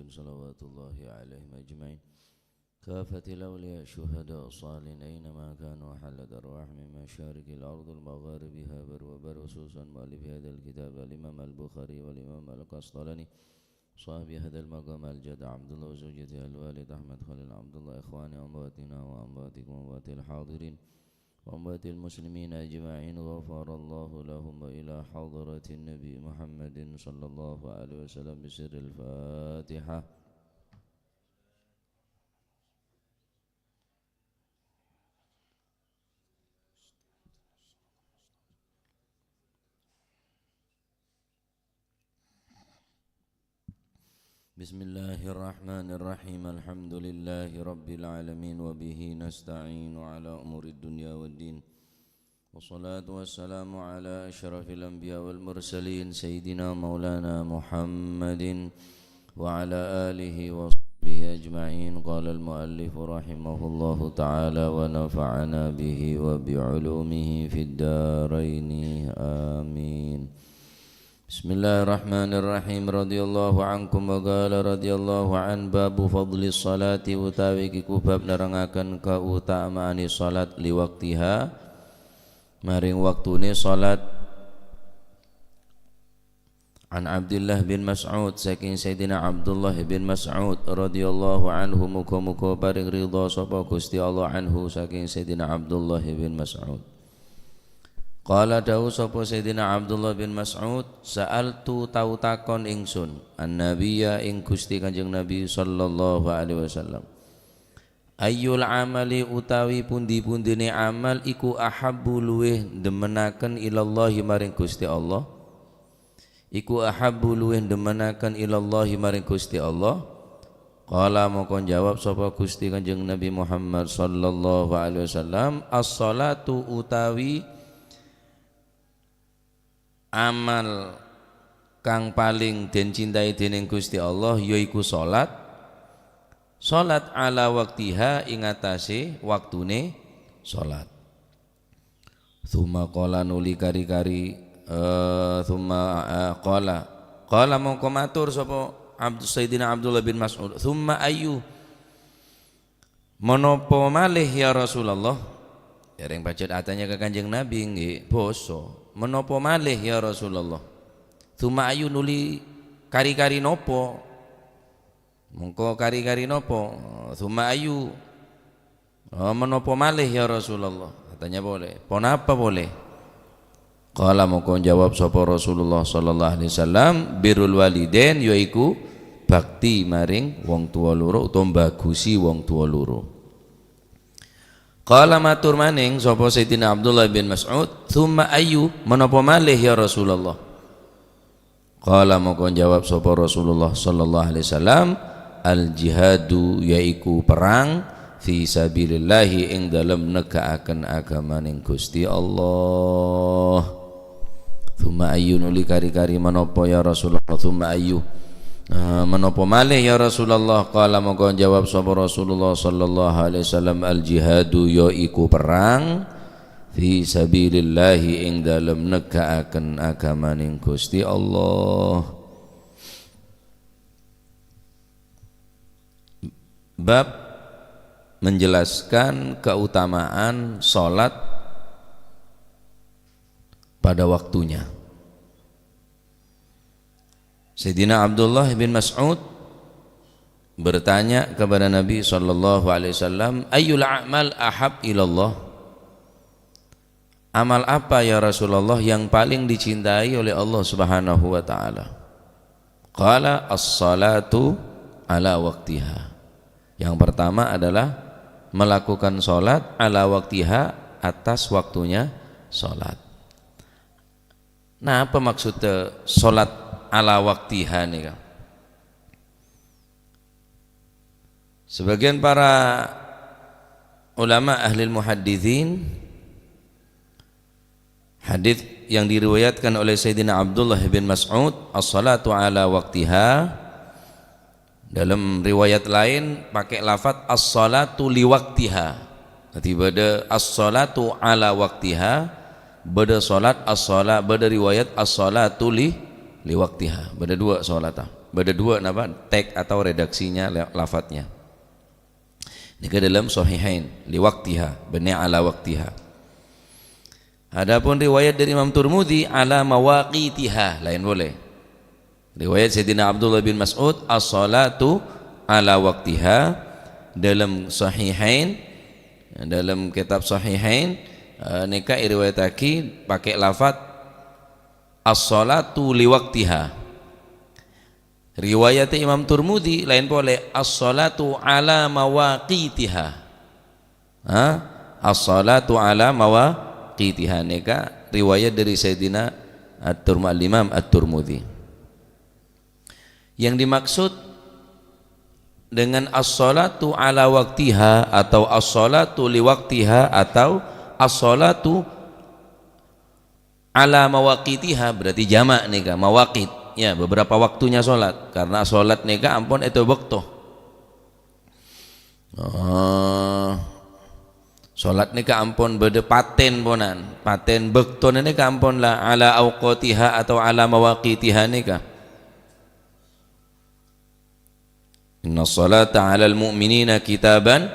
صلوات الله عليهم أجمعين كافة الأولياء شهداء الصالحين أينما كانوا حلت أرواح من مشارق الأرض المغاربها بر وبر خصوصا مؤلف هذا الكتاب الإمام البخاري والإمام القسطلاني صاحب هذا المقام الجد عبد الله وزوجته الوالد أحمد خليل عبد الله إخواني أمواتنا وأمواتكم وأموات الحاضرين وأموات المسلمين أجمعين غفر الله لهم إلى حضرة النبي محمد صلى الله عليه وسلم بسر الفاتحة. بسم الله الرحمن الرحيم الحمد لله رب العالمين وبه نستعين على أمور الدنيا والدين والصلاة والسلام على أشرف الأنبياء والمرسلين سيدنا مولانا محمد وعلى آله وصحبه أجمعين. قال المؤلف رحمه الله تعالى ونفعنا به وبعلومه في الدارين آمين. Bismillahirrahmanirrahim. Radhiyallahu ankum wa qala radhiyallahu an babu fadli salati utawi kiku bab nerangaken kautamaan salat li waktiha maring waktune salat. An Abdullah bin Mas'ud saking Sayyidina Abdullah bin Mas'ud radhiyallahu anhu muga-muga paring ridha sapa Gusti Allah anhu saking Sayyidina Abdullah bin Mas'ud. Qala dawu sapa Sayyidina Abdullah bin Mas'ud sa'altu tau takon ingsun an-nabiyya ing Gusti Kanjeng Nabi sallallahu alaihi wasallam ayyul amali utawi pundi-pundine amal iku ahabbu luweh demenaken ilallahi maring Gusti Allah iku ahabbu luweh demenaken ilallahi maring Gusti Allah. Qala moko jawab sapa Gusti Kanjeng Nabi Muhammad sallallahu alaihi wasallam as-salatu utawi amal kang paling den cintai dening Gusti Allah yaiku salat. Salat ala waktiha ing atase waktune salat. Tsumma qala nuli kari-kari qala mongko matur sapa Sayyidina Abdullah bin Mas'ud tsumma ayu menapa malih ya Rasulullah. Dereng pacet atanya ke Kanjeng Nabi nggih basa menapa malih ya Rasulullah. Tsumma ayu nuli kari-kari nopo mongko kari-kari nopo tsumma ayu menapa malih ya Rasulullah. Katanya boleh pon apa boleh. Qala mongko jawab sapa Rasulullah sallallahu alaihi wasallam birrul walidain yaiku bakti maring wong tuwa loro utawa bagusi wong tuwa loro. Qala matur maning sapa Sayyidina Abdullah bin Mas'ud tsumma ayu menapa malih ya Rasulullah. Qala moko jawab sapa Rasulullah sallallahu alaihi wasallam al jihadu yaiku perang fi sabilillah ing dalem negakaken agamaning Gusti Allah. Tsumma ayu nuli kari-kari menapa ya Rasulullah. Tsumma ayu menapa malih ya Rasulullah. Qala mongko jawab sapa Rasulullah sallallahu alaihi wasallam al jihadu yaiku perang fi sabilillah ing dalem negakaken agamaning Gusti Allah. Bab menjelaskan keutamaan salat pada waktunya. Sayyidina Abdullah bin Mas'ud bertanya kepada Nabi sallallahu alaihi wasallam, ayyul a'mal ahab ilallah? Amal apa ya Rasulullah yang paling dicintai oleh Allah Subhanahu wa taala? Qala as-salatu ala waktiha. Yang pertama adalah melakukan salat ala waktiha atas waktunya salat. Nah, apa maksudnya salat ala waktiha nih kan? Sebagian para ulama ahli muhadditsin hadis yang diriwayatkan oleh Sayyidina Abdullah bin Mas'ud as-salatu ala waktiha, dalam riwayat lain pakai lafaz as-salatu li waktiha. Nanti beda as-salatu ala waktiha, beda salat as-salat, beda riwayat as-salatu li waktiha, beda dua salatah. Beda dua napa tag atau redaksinya lafadznya. Ini ke dalam sahihain li waqtiha bani ala waqtiha. Adapun riwayat dari Imam Tirmidzi ala mawaqitiha lain boleh. Riwayat Sayyidina Abdullah bin Mas'ud as-salatu ala waqtiha dalam sahihain, dalam kitab sahihain nika riwayatake pakai lafaz as-salatu li waqtiha. Riwayat Imam Tirmidzi lain boleh as-salatu ala mawaqitiha. As-salatu ala mawaqitiha nika riwayat dari Sayyidina Imam At-Tirmidzi. Yang dimaksud dengan as-salatu ala waqtiha atau as-salatu li waqtiha atau as-salatu ala mawaqitiha berarti jamak nika mawaqit. Ya, beberapa waktunya sholat, karena sholat nika ampun itu waktu. Sholat nika ampun beda paten ponan, paten bekton nika ampun lah ala awqatiha atau ala mawaqitiha nika. Inna sholata ala al-mu'minina kitaban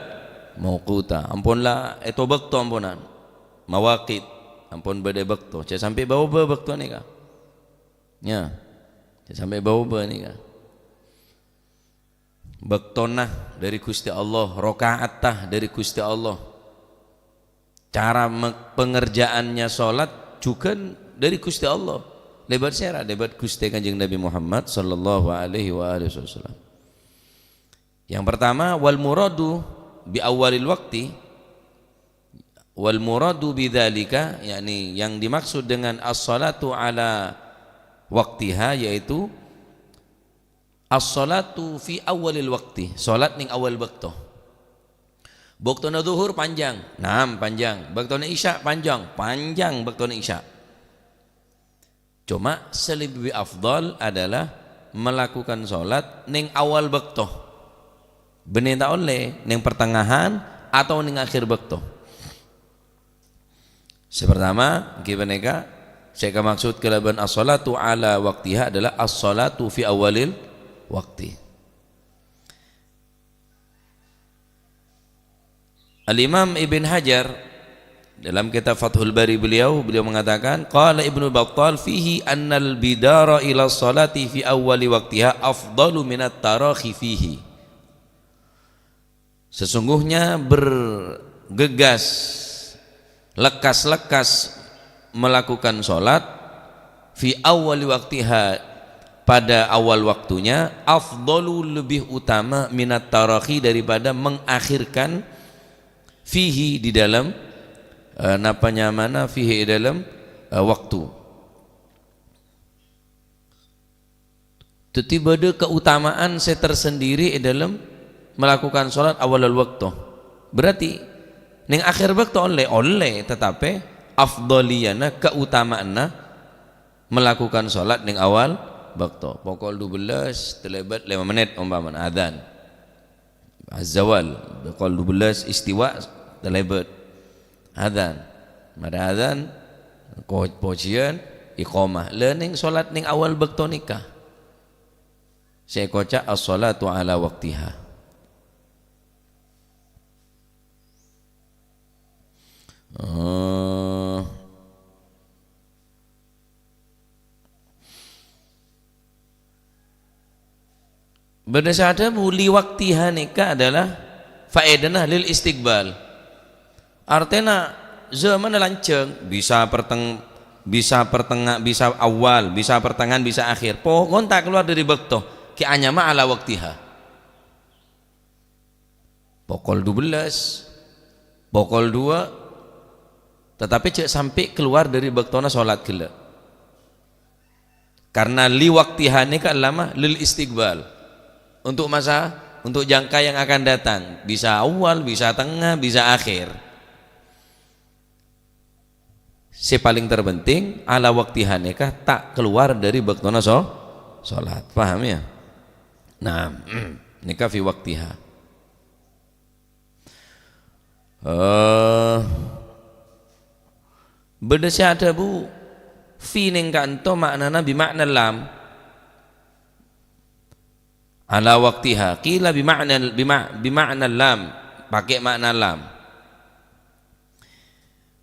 mawquta. Ampun lah itu bekto ampunan, mawaqit ampun beda bekto. Saya sampai bawa bekto nika. Ya. Sampai bau nih kan bektonah dari Gusti Allah, rokaatah dari Gusti Allah, cara pengerjaannya sholat juga dari Gusti Allah, lebat sera lebat Gusti Kanjeng Nabi Muhammad sallallahu alaihi wasallam. Yang pertama wal muradu bi awalil waqti, wal muradu bidzalika yakni yang dimaksud dengan as-salatu ala waqtiha yaitu as-salatu fi awalil waqti, salat ning awal waktu. Waktuna zuhur panjang, panjang. Waktuna isya panjang waktuna isya. Cuma selebih afdal adalah melakukan salat ning awal waktu. Bener tak oleh ning pertengahan atau ning akhir waktu. Sepertama gimana saya maksud kelaban as-salatu ala waqtiha adalah as-salatu fi awalil waqti. Al-Imam Ibn Hajar dalam kitab Fathul Bari beliau mengatakan qala Ibnu Battal fihi annal bidara ila salati fi awali waqtiha afdalu minat tarakhi fihi. Sesungguhnya bergegas lekas-lekas melakukan sholat fi awali waktiha pada awal waktunya afdalu lebih utama minat tarakhi daripada mengakhirkan fihi di dalam fihi dalam waktu. Tiba ada keutamaan saya tersendiri dalam melakukan sholat awal waktu. Berarti ning akhir waktu oleh tetapi afdaliyana keutamaanna melakukan sholat ning awal waktu. Pukul 12 terlebat 5 menit umpamanya adzan az-zawal, pukul 12 istiwa terlebat adzan, mada adzan pojian iqamah learning sholat ning awal waktu nikah. Saya kocak as-salatu ala waqtiha. Berdasarkan li waktiha nikah adalah faedahnya lil istiqbal. Artinya zaman lanceng bisa pertengah, bisa awal, bisa pertengahan, bisa akhir. Pokoknya tak keluar dari waktu. Ki anyama ala waktiha. Pukul 12, pukul 2 tetapi cek sampai keluar dari waktuna sholat gila. Karena li waktiha nikah lama lil istiqbal. Untuk jangka yang akan datang, bisa awal, bisa tengah, bisa akhir. Si paling terpenting ala waktiha nikah tak keluar dari waktuna sholat. Paham ya? Nah, nikah fi waktiha. Berdasar ada bu fi ning kanto maknana bi makna lam. ala waqtiha, qila bima'na lam, pakai makna lam.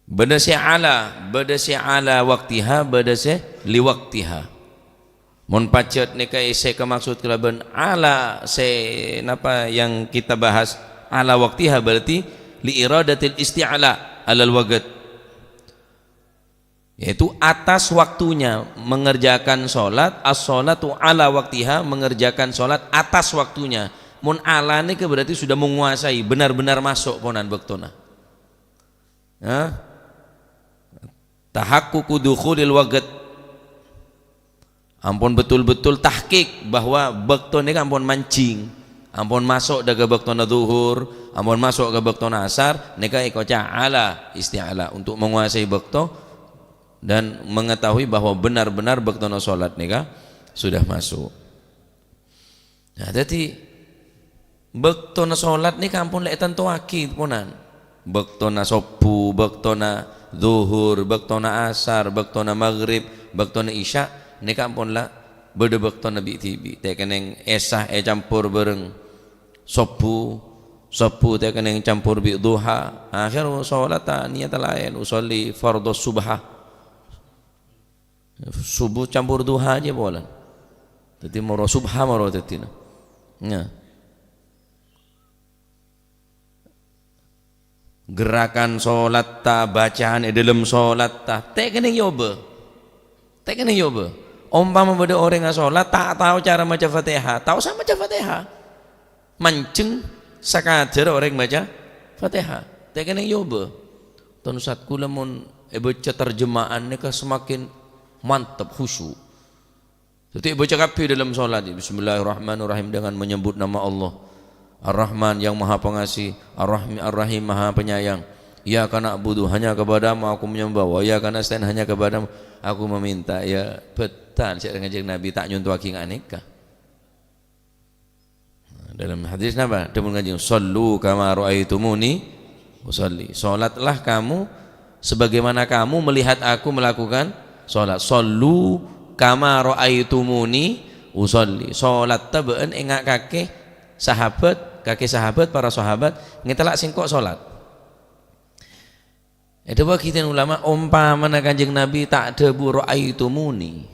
Badase ala waqtiha, badase li waqtiha. Mun pacet nika ise ke maksud kelaban ala se napa yang kita bahas ala waqtiha berarti li iradatil isti'ala alal waqt, yaitu atas waktunya mengerjakan sholat. As-sholatu ala waqtiha, mengerjakan sholat atas waktunya. Mun ala ini berarti sudah menguasai, benar-benar masuk ponan bektona. Tahaqququ dukhulil waqt, ampun betul-betul tahqiq bahwa bekton ini ampun mancing, ampun masuk daga bektona zuhur, ampun masuk ke bektona asar, nika ikoca ala isti'ala untuk menguasai bekto dan mengetahui bahwa benar-benar bektona sholat nika sudah masuk. Nah, jadi bektona sholat nika ampun lek tentu akid ponan. Bektona sopu, bektona zuhur, bektona asar, bektona maghrib, bektona isya, ini kampun lah beda bektona bi tibi. Teh keneng esah campur bareng sopu teh keneng campur bi duha. Akhir sholat niat lain, usolli fardhu subha. Subuh campur duha aja boleh. Jadi moro subha moro tetina. Nah. Gerakan sholat ta, bacaan dalam sholat ta, teh keneng yoba. Umpama beda orang yang sholat tak tahu cara baca Fatihah, tahu sama baca Fatihah, mancing sakadar orang baca Fatihah, teh keneng yoba. Ton Ustaz kula mun baca terjemahan nika semakin mantap khusyuk. Jadi baca kabeh dalam sholat, bismillahirrahmanirrahim dengan menyebut nama Allah Ar-Rahman yang maha pengasih, Ar-Rahim maha penyayang. Ya kana budu, hanya kepadamu aku menyembah, wa ya kana stain, hanya kepadamu aku meminta. Ya betul, saya ngajak Nabi tak nyuntuh aki aneka. Dalam hadis apa? Demun ngajak sallu kama ra'aitumuni usolli. Salatlah kamu sebagaimana kamu melihat aku melakukan salat. Sallu kama ra'aitumuni usolli. Salat tabeun engak kakek sahabat para sahabat ngetelak singkok salat. Ada bagian ulama umpama Kanjeng Nabi tak ada ra'aitumuni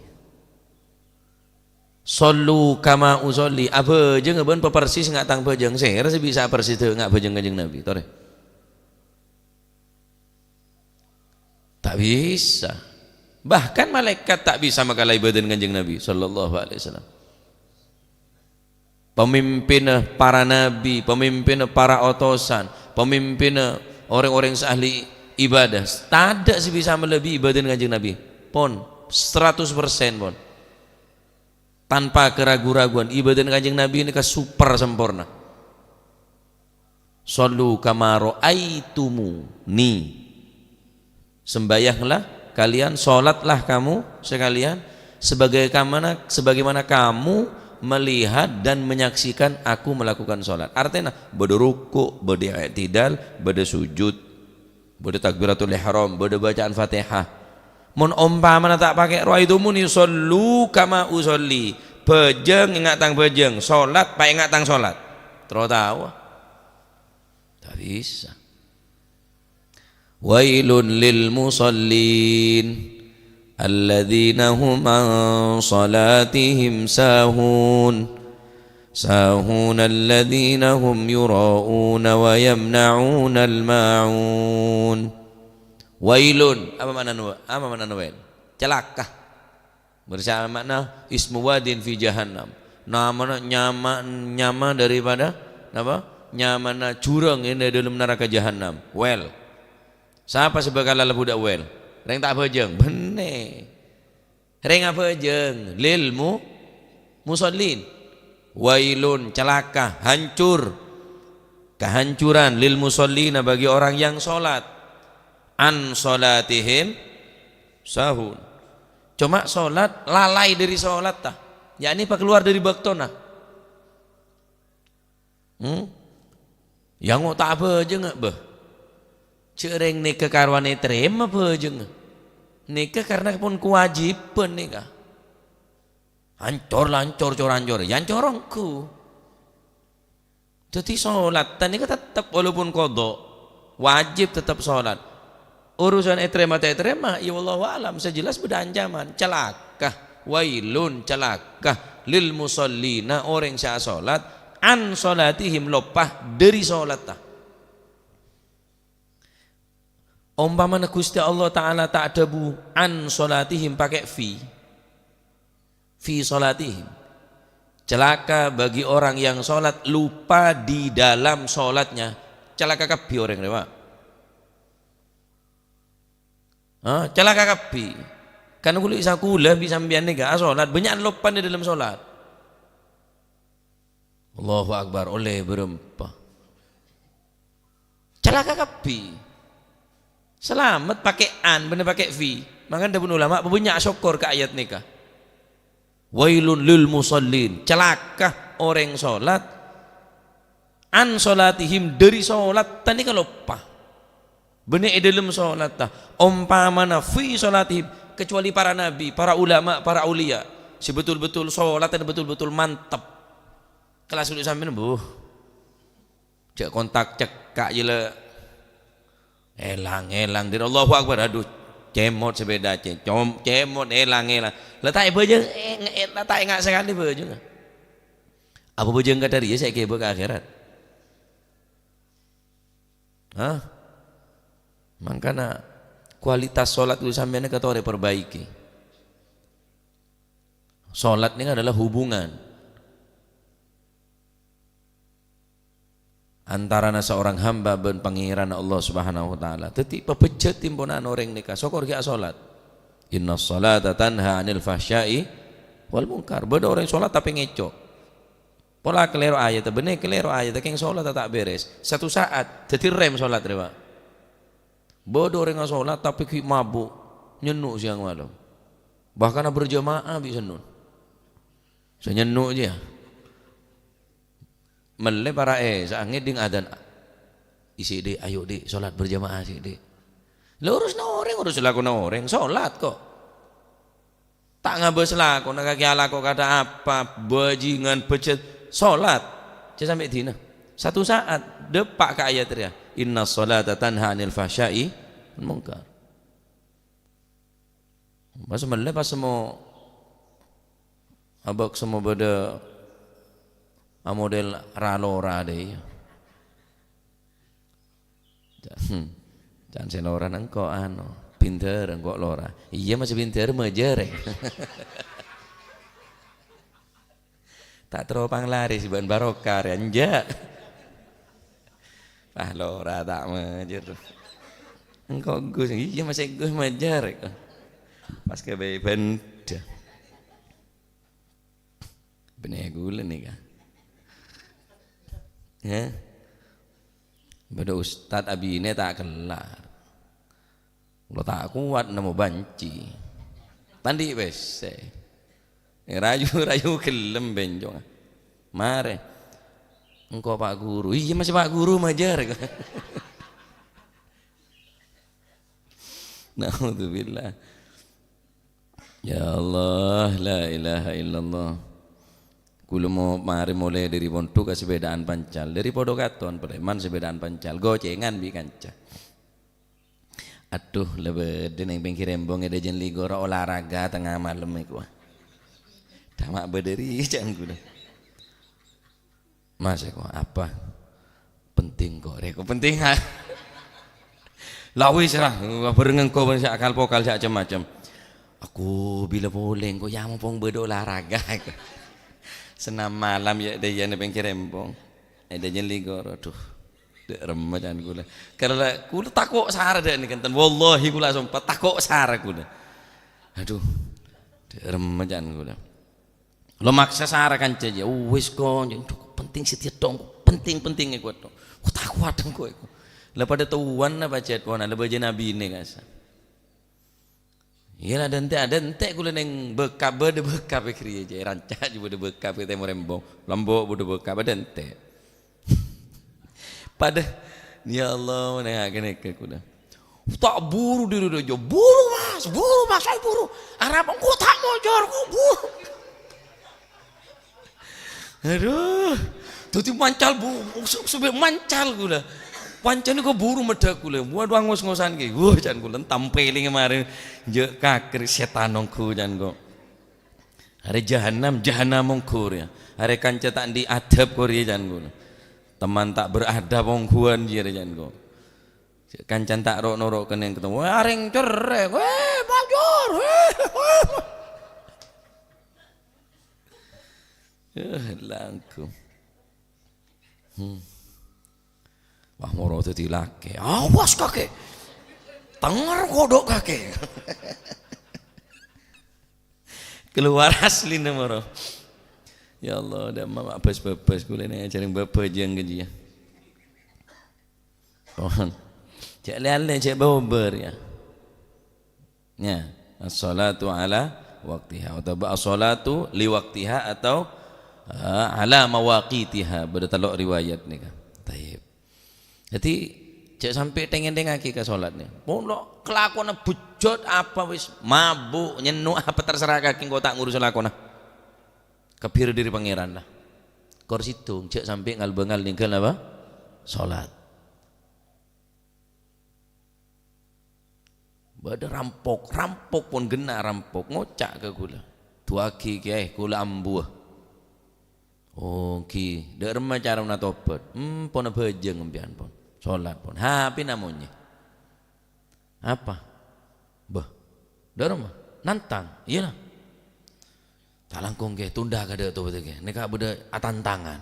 sallu kama usolli, apa jeung ngeun persis ngak tang bejeng ser bisa persis teu ngak bejeng Kanjeng Nabi tore. Tak bisa. Bahkan malaikat tak bisa makalai badan Kanjeng Nabi sallallahu alaihi wasallam. Pemimpin para nabi, pemimpin para utusan, pemimpin orang-orang ahli ibadah, tak ada sih bisa melebihi ibadah Kanjeng Nabi. Pon 100% pon. Tanpa keraguan-raguan ibadah Kanjeng Nabi ini super sempurna. Sallu kama ra'aitumuni. Sembayanglah kalian, salatlah kamu sekalian sebagaimana kamu melihat dan menyaksikan aku melakukan sholat. Artinya beda ruku, beda i'tidal, beda sujud, beda takbiratul ihram, beda bacaan Fatihah. Mun umpama tak pakai ra'aitumuni sallu kama usolli, bejeng ingat tang bejeng, sholat pak ingat tang sholat. Terus tahu? Tak bisa. Wailun lil musallin alladzina hum an salatihim sahun alladzina hum yura'una wa yamna'una al-ma'un. Wailun apa makna wail? Celaka. Bersama makna ismu wadin fi jahannam. Nama nyama daripada apa? Nyamana jurang ini dalam neraka jahannam. Wail. Siapa sebagaimana budak wail? Reng tak bejeng, bener. Reng apa bejeng? Lilmu musallin. Wailun, celaka, hancur, kehancuran lil musallina bagi orang yang sholat. An sholatihim sahun. Cuma sholat lalai dari sholat tah. Ya ini pak keluar dari baktona. Yang mau tak bejeng bah. Cereng nikah karwane terima bejeng. Nikah karena pun kewajiban nikah. Hancur, yancor orangku. Jadi sholat tadi kan tetap walaupun kodok wajib tetap sholat. Urusan etrema ya wallahu alam, sejelas beda ancaman celaka wailun celaka lil musallina orang yang sholat an sholatihim lopah dari sholat tah. Umpamana Gusti Allah Ta'ala tak debu an sholatihim pakai fi sholatihim, celaka bagi orang yang sholat lupa di dalam sholatnya, celaka kabeh orang dewa. Celaka kabeh kan kulit sakula bisa sampeyan nega sholat banyak lupa di dalam sholat. Allahu Akbar oleh berempah celaka kabeh. Selamat pakai an bener pakai fi. Maka ada ulama banyak syukur ke ayat nikah. Wailun lil musallin, celaka orang sholat an sholatihim dari sholat tadi kalau lupa bener dalam sholat tah umpamana fi sholatihim, kecuali para nabi, para ulama, para ulia sebetul-betul sholat dan betul-betul mantap kelas dulu sampai cek kontak cekak jela elang dari Allahu Akbar, aduh cemot sepeda cemot elang letak bejeng letak enggak sekali bejeng apa bejeng kata dia saya kira ke akhirat makanya kualitas sholat itu sampai kata orang perbaiki. Sholat ini adalah hubungan antara seorang hamba dan pangeran Allah Subhanahu wa taala. Teti pepecet timponan orang nikah sokor dia salat. Inna sholata tanha 'anil fahsya'i wal munkar. Beda orang salat tapi ngecok. Pola kelero ayat, bener kelero ayat keng salat tak beres. Satu saat jadi rem salat rewa. Bodoh orang salat tapi mabuk, nyenuk siang malam. Bahkan berjamaah bisa nun. Saya nyenuk aja. Mele para saangnya ding adan isi di ayo di sholat berjamaah sih di lurus na orang urus laku na orang sholat kok tak ngabes laku na kaki ala kok kata apa bajingan pecet sholat cek sampai dina satu saat depak ke ayat ya inna sholata tanha 'anil fahsya'i wal munkar. Pas mele pas semua abak semua beda model ralora deh. Jangan selora engkau pinter engkau lora. Iya masih pinter mejereng. Tak teropang lari si ban barokah anja. Lora tak mejer. Engkau gus iya masih gus mejer. Pas ke benda. Bener gula nih kan. Ya, pada Ustadz Abi ini tak kelar, lo tak kuat nemu banci, tandi wes, rayu kelem benjong, mare, engkau Pak Guru, iya masih Pak Guru majar, naudzubillah, ya Allah, la ilaha illallah. Kulo mau mari mulai dari Pontu ke sepedaan Pancal, dari Podokaton Preman sepedaan Pancal, gocengan bi kanca. Aduh lebih deneng bengki rembong ada jen ligora olahraga tengah malam iku. Tamak berdiri jangan kuda. Mas kok apa? Penting kok, reko penting ha. Lawis lah, berengen kau banyak akal pokal macam-macam. Aku bila boleh kau yang mau berolahraga. Senam malam ya dia yang bengki rembong ada jeli goro aduh dek remajan gula karena gula takut sahara dek ni kantan wallahi gula sumpah takut sahara gula aduh dek remajan gula lo maksa sahara kan saja wis kok penting setiap dong penting ikut dong takut dong kok ikut lepas ada tuan apa cetwan ada baca nabi ini kan iya ada ente gula neng bekap kriya je rancak juga de bekap kita merembong lambok bude bekap ada ente pada ya Allah neng agak ke kuda tak buru diri dia buru mas saya buru Arab aku tak mau jor buru aduh Dadi mancal bu, sampe mancal kula. Pancene kok buru medhak kula. Waduh ngos-ngosan ki. Wah jan kula tampeli kemarin njek kakir setan nongku jan kok. Are jahanam mongkur ya. Are kanca tak di adab kori jan kula. Teman tak beradab mongkuan jere jan kok. Kancan tak rok-norok kenen ketemu. Wah areng cerek. Weh bajur. Langku. Wah moro dadi laki. Awas kakek. Tenger kodok kakek. Keluar asli moro. Ya Allah, ada mak bebas kula nek ajaring bebajang gitu ya. Pohon. Cek lele cek bober ya. Ya, as-salatu ala waqtiha atau as-salatu li waqtiha atau ala mawaqitiha bertelok riwayat nih kan. Taib. Jadi cek sampai tengen-tengaki ke salat nih. Pondok kelakuan bujot apa wis mabuk nyenuk apa terserah kaki kau tak ngurus lakona. Kepir diri pangeran lah. Kor situ cek sampai ngal-bengal ninggal apa? Salat. Bada rampok pun gena rampok ngocak ke kula. Tuaki ke kula ambuh. Oh ki, dak remah cara na tobat. Pon bejeng empian pon. Salat pon. Hapi namanya. Apa? Bah. Dak remah nantang. Iyalah. Tak langkung ke tunda ka dak tobat ke. Nek beda atantangan.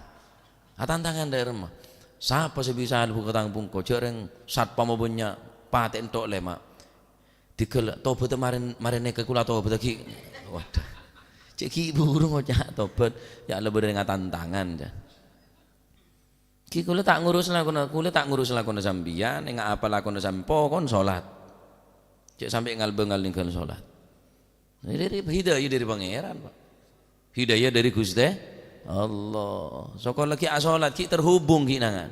Atantangan dak remah. Sapa sebisa buka tangpung ko cereng satpam punya paten tok le mak. Dikel tobat marin nek kula tobat ki. Waduh. Cek ki buru ngocak tobat ya lebih dengan tantangan ya. Ki kula tak ngurus lakon sambian ning apa lakon sampo kon salat. Cek sampai ngal-bengal ninggal salat. Ini hidayah dari pangeran, Pak. Hidayah dari Gusti Allah. Soko lagi salat ki terhubung ki nangan.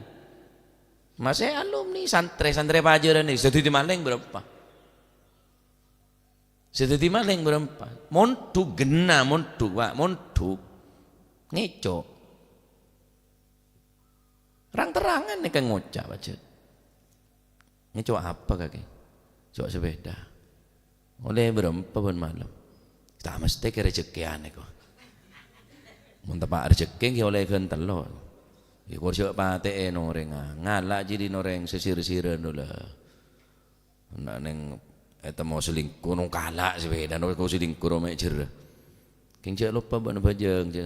Masih alumni santri pelajaran nih sedhi maling berapa? Sedadi maling berempat, montu gena montu pak montu ngecok, terang-terangan nih kan ngocak baca, ngecok apa kakek, cok sepeda, oleh berempat pun malam, tak mesti ke rezekian kok, muntah pak rezeki ki oleh kental lo, ikut cok pate noreng ngalak jadi noreng sesir-siran dulu, nak neng eta mau selingkuh nong kalak sepeda nong kau selingkuh romek jer. King cek lupa ban bajeng cek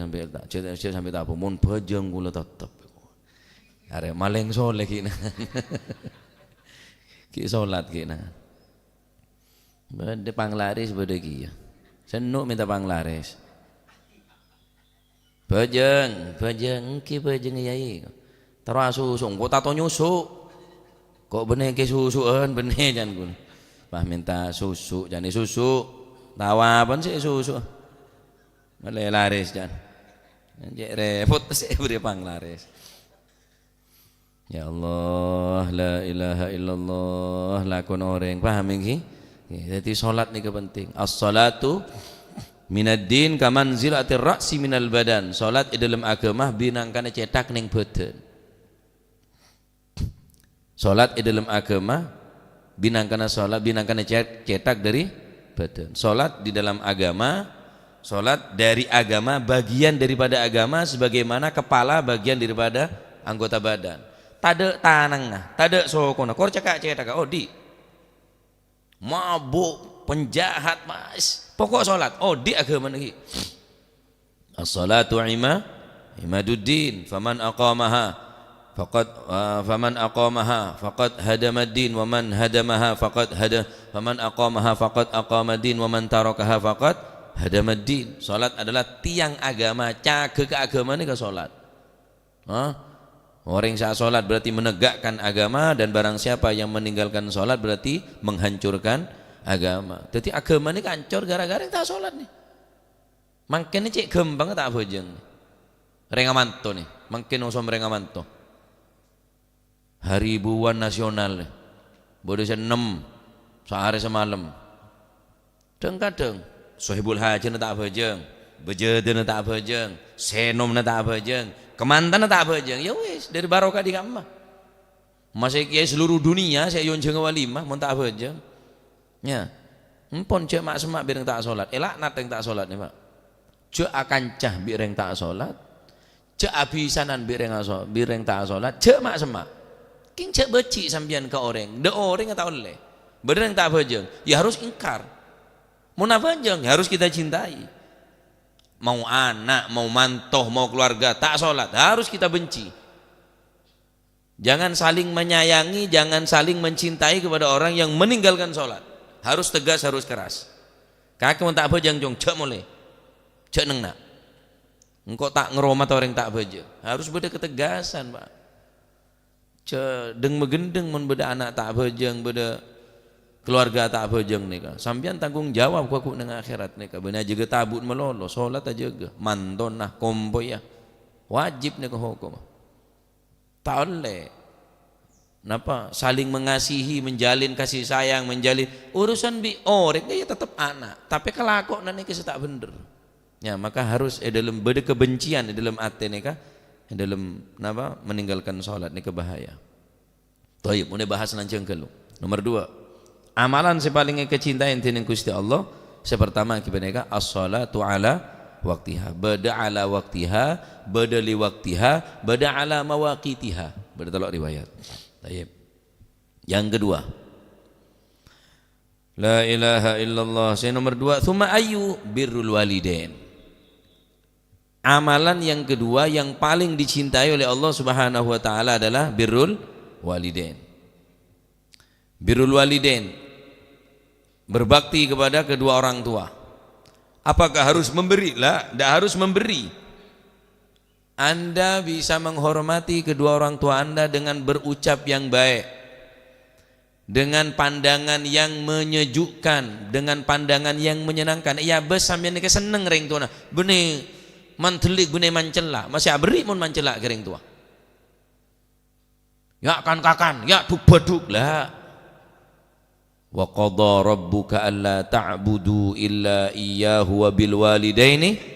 sampai tak apa mon bajeng gula tetep. Are maleng soleh kina. Ki salat kina. Bade panglaris bade ki ya. Senuk minta panglaris. Bajeng ki bajeng yai. Terus susu kok tato nyusuk. Kok benih ke susuan benih jan kun. Pak minta susu, jani susu, tawa pun sih susu, malah laris jan, jadi repot sih beri panglaris. Ya Allah, la ilaha illallah, lakon orang paham ini? Jadi solat ni kepenting. As-salatu minad din kamanzilatir ra'si minal badan. Solat di dalam agama binangkan cetak ning badan. Solat di dalam agama binangkana sholat, binangkana cetak dari badan. Sholat di dalam agama, sholat dari agama, bagian daripada agama sebagaimana kepala bagian daripada anggota badan. Tade tanang, tade sokona. Kor cekak cetak, oh di mabuk, penjahat mas. Pokok sholat, oh di agama lagi. As-salatu imaduddin, faman aqamaha faman aqamaha faqad hadamad din wa man hadamaha faqad faman aqamaha faqad aqamad din wa man tarakaha faqad hadamad din. Salat adalah tiang agama, caga keagamaan ini ke salat. Orang yang salat berarti menegakkan agama, dan barang siapa yang meninggalkan salat berarti menghancurkan agama. Jadi agama ini hancur gara-gara yang tak salat nih. Mungkin ini cek gembang tak bojeng. Rengamanto nih, mungkin usum rengamanto. Hari Ibuan Nasional bodoh 6 sehari semalam kadang-kadang Sohibul Haji tak bajeng bejeudeuna tak beujeng, senomna tak beujeng, kemantanna tak beujeng, ya wis dari barokah di kamma. Masih kiai seluruh dunia saya yonjeng walimah mun tak beujeng. Nya. Empon cek mak semak bireng tak salat, laknat yang tak salat nih Pak. Cek akan cah bireng tak salat, cek abisanan bireng tak salat, cek mak semak. King cek beci sambian ke orang, de orang tak oleh. Bireng tak beujeng, ya harus ingkar. Mun beujeng ya harus kita cintai. Mau anak, mau mantoh, mau keluarga tak salat, harus kita benci. Jangan saling menyayangi, jangan saling mencintai kepada orang yang meninggalkan salat. Harus tegas, harus keras. Kakek mun tak beujeng jong cek mulai. Cek nengna. Engkau tak ngeromat orang tak beujeng. Harus beda ketegasan, Pak. Cek deng megendeng mun beda anak tak beujeng, beda keluarga tak beujeng nika. Sampean tanggung jawab ku nang akhirat nika. Beuna jaga tabut melolo, salat aja jaga. Manton nah kompo ya. Wajib nika hukum. Tak oleh. Napa saling mengasihi, menjalin kasih sayang, menjalin urusan bi orang ya tetap anak, tapi kelakon nanti kita tak bener. Ya maka harus dalam beda kebencian dalam hati nika, dalam napa meninggalkan sholat nika bahaya. Toib, mulai bahas lancang kelu. Nomor 2, amalan sepaling kecintaan tentang Gusti Allah. Sepertama kita nika as-salatu ala waktiha, beda ala waktiha, beda li waktiha, beda ala mawaqitiha. Beda tolak riwayat. Yang kedua, la ilaha illallah. Saya nomor 2, thumma ayu birrul walidain. Amalan yang kedua yang paling dicintai oleh Allah Subhanahu wa taala adalah birrul walidain. Birrul walidain, berbakti kepada kedua orang tua. Apakah harus memberi? Lah, tidak harus memberi. Anda bisa menghormati kedua orang tua Anda dengan berucap yang baik, dengan pandangan yang menyejukkan, dengan pandangan yang menyenangkan. Ya bes sampeyan ke seneng ring tua, bene mantelik bene mancela, masih abri mun mancela ke ring tua. Ya kan kakan, ya duk beduk lah. Wa qadha rabbuka alla ta'budu illa iyyahu wa bil walidaini